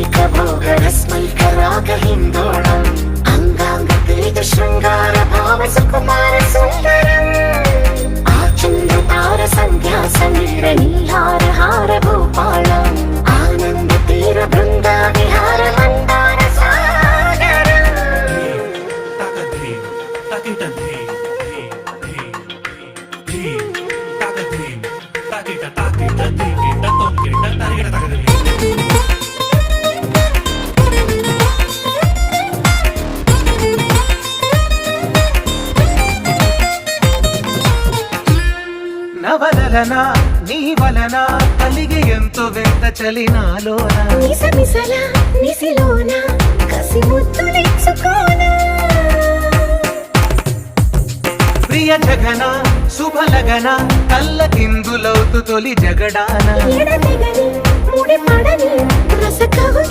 भोगरस्मैकरागहिन्दोळम् अङ्गाङ्गतेज शृङ्गार भाव सुकुमार सुन्दरम् आचन्द्रतार सन्ध्या समीर नीहार हार भूपालम् आनन्द तीर बृन्दा विहार मन्दार सागरम् నవలన నీ వలన కలిగి ఎంతో వింత చలి నాలోన నిసమిసల నిసిలోన కసి ముద్దులిచ్చుకోన ప్రియ జగన శుభలగన కళ్ళకిందులవుతు తొలి జగడాన ఎడతెగని ముడి పడని రస